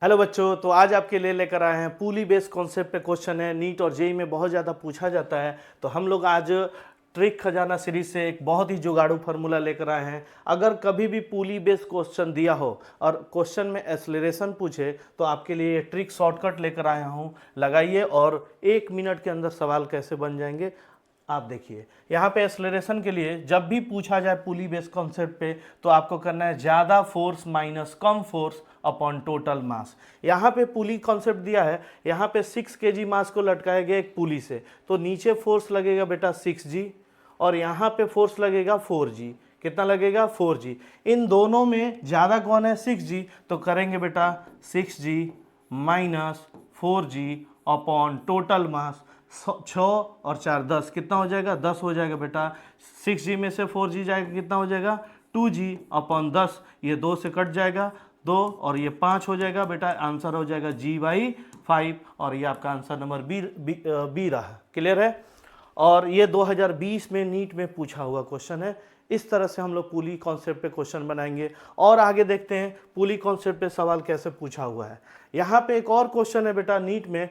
Hello बच्चों, तो आज आपके लिए लेकर आए हैं पूली बेस्ड कॉन्सेप्ट पे क्वेश्चन है। नीट और जेई में बहुत ज़्यादा पूछा जाता है, तो हम लोग आज ट्रिक खजाना सीरीज से एक बहुत ही जुगाड़ू फार्मूला लेकर आए हैं। अगर कभी भी पूली बेस्ड क्वेश्चन दिया हो और क्वेश्चन में एक्सेलरेशन पूछे तो आपके लिए ये ट्रिक शॉर्टकट लेकर आया हूँ, लगाइए और 1 मिनट के अंदर सवाल कैसे बन जाएंगे आप देखिए। यहाँ पे एक्सेलरेशन के लिए जब भी पूछा जाए पुली बेस कॉन्सेप्ट पे तो आपको करना है ज़्यादा फोर्स माइनस कम फोर्स अपॉन टोटल मास। यहाँ पे पुली कॉन्सेप्ट दिया है, यहाँ पे 6 kg मास को लटकाया गया एक पुली से, तो नीचे फोर्स लगेगा बेटा 6G और यहाँ पे फोर्स लगेगा 4G। कितना लगेगा? 4G। इन दोनों में ज़्यादा कौन है? 6G। तो करेंगे बेटा 6G minus 4G upon total mass. 6 और 4 10, कितना हो जाएगा? 10 हो जाएगा बेटा। 6G में से 4G जाएगा, कितना हो जाएगा? 2G अपॉन 10, ये 2 से कट जाएगा 2 और ये 5 हो जाएगा बेटा। आंसर हो जाएगा G/5 और ये आपका आंसर नंबर बी रहा। क्लियर है? और ये 2020 में नीट में पूछा हुआ क्वेश्चन है। इस तरह से हम लोग पुली कॉन्सेप्ट पे क्वेश्चन बनाएंगे और आगे देखते हैं पुली कॉन्सेप्ट पे सवाल कैसे पूछा हुआ है। यहाँ पे एक और क्वेश्चन है बेटा, नीट में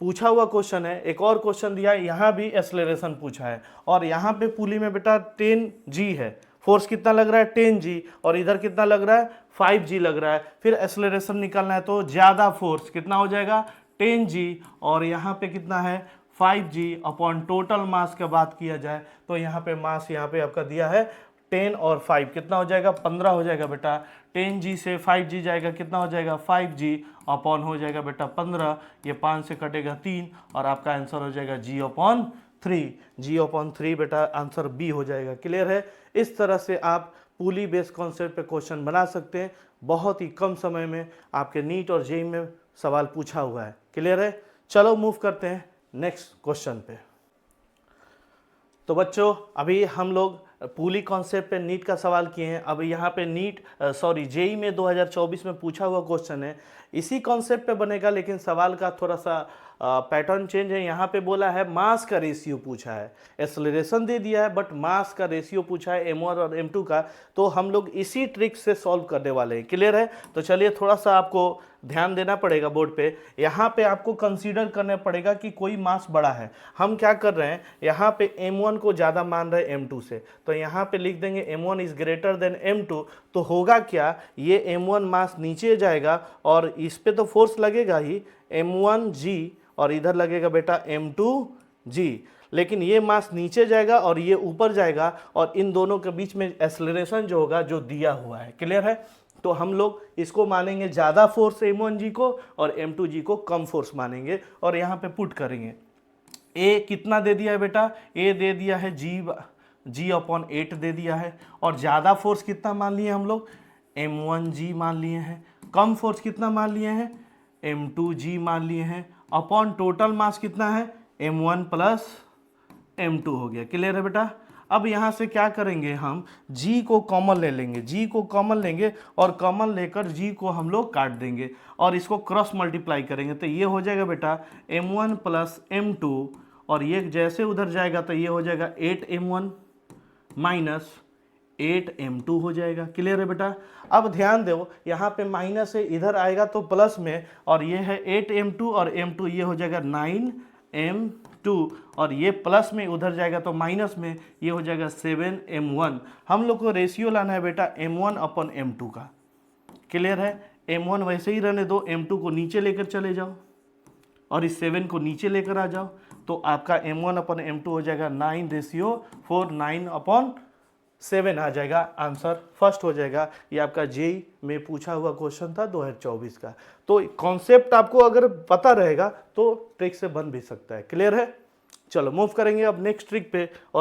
पूछा हुआ क्वेश्चन है। एक और क्वेश्चन दिया है, यहाँ भी एक्सेलरेशन पूछा है और यहाँ पे पुली में बेटा 10G है। फोर्स कितना लग रहा है? 10G और इधर कितना लग रहा है? 5G लग रहा है। फिर एक्सेलरेशन निकालना है तो ज़्यादा फोर्स कितना हो जाएगा? 10G और यहाँ पे कितना है? 5G अपॉन टोटल मास का बात किया जाए तो यहाँ पे मास यहाँ पे आपका दिया है 10 और 5, कितना हो जाएगा? 15 हो जाएगा बेटा। 10G से 5G जाएगा, कितना हो जाएगा? 5G अपॉन हो जाएगा बेटा 15, ये 5 से कटेगा 3 और आपका आंसर हो जाएगा G/3। G/3 बेटा आंसर बी हो जाएगा। क्लियर है? इस तरह से आप पुली बेस्ड कॉन्सेप्ट पे क्वेश्चन बना सकते हैं। बहुत ही कम समय में आपके नीट और जेई में सवाल पूछा हुआ है। क्लियर है? चलो मूव करते हैं नेक्स्ट क्वेश्चन पे। तो बच्चों अभी हम लोग पुली कॉन्सेप्ट पे नीट का सवाल किए हैं। अब यहाँ पे जेई में 2024 में पूछा हुआ क्वेश्चन है, इसी कॉन्सेप्ट पे बनेगा लेकिन सवाल का थोड़ा सा पैटर्न चेंज है। यहाँ पे बोला है मास का रेशियो पूछा है, एक्सेलरेशन दे दिया है बट मास का रेशियो पूछा है m1 और m2 का, तो हम लोग इसी ट्रिक से सॉल्व करने वाले हैं। क्लियर है? तो चलिए थोड़ा सा आपको ध्यान देना पड़ेगा बोर्ड पे। यहाँ पे आपको कंसीडर करना पड़ेगा कि कोई मास बड़ा है। हम क्या कर रहे हैं, यहाँ पे m1 को ज़्यादा मान रहे हैं m2 से, तो यहाँ पे लिख देंगे m1 is greater than m2। तो होगा क्या, ये m1 मास नीचे जाएगा और इस पे तो फोर्स लगेगा ही m1G और इधर लगेगा बेटा m2G, लेकिन ये मास नीचे जाएगा और ये ऊपर जाएगा और इन दोनों के बीच में एक्सेलरेशन जो होगा जो दिया हुआ है। क्लियर है? तो हम लोग इसको मानेंगे ज़्यादा फोर्स m1G को और m2G को कम फोर्स मानेंगे और यहाँ पे पुट करेंगे। ए कितना दे दिया है बेटा? ए दे दिया है G/8 दे दिया है और ज़्यादा फोर्स कितना मान लिए हम लोग? m1G मान लिए हैं। कम फोर्स कितना मान लिए हैं? m2G मान लिए हैं। अपॉन टोटल मास कितना है? m1 प्लस m2 हो गया। क्लियर है बेटा? अब यहाँ से क्या करेंगे, हम G को कॉमन ले लेंगे, G को कॉमन लेंगे और कॉमन लेकर G को हम लोग काट देंगे और इसको क्रॉस मल्टीप्लाई करेंगे तो ये हो जाएगा बेटा m1 प्लस m2 और ये जैसे उधर जाएगा तो ये हो जाएगा 8m1 माइनस 8m2 हो जाएगा। क्लियर है बेटा? अब ध्यान दो, यहाँ पे माइनस है, इधर आएगा तो प्लस में और ये है 8m2 और m2, ये हो जाएगा 9m2 और ये प्लस में उधर जाएगा तो माइनस में, ये हो जाएगा 7m1। हम लोग को रेशियो लाना है बेटा m1 अपॉन m2 का। क्लियर है? m1 वैसे ही रहने दो, m2 को नीचे लेकर चले जाओ और इस 7 को नीचे लेकर आ जाओ तो आपका m1 अपॉन m2 हो जाएगा 9:4, 9/7 आ जाएगा। आंसर फर्स्ट हो जाएगा। ये आपका जेई में पूछा हुआ क्वेश्चन था 2024 का। तो कॉन्सेप्ट आपको अगर पता रहेगा तो ट्रिक से बन भी सकता है। क्लियर है? चलो मूव करेंगे अब नेक्स्ट ट्रिक पे। और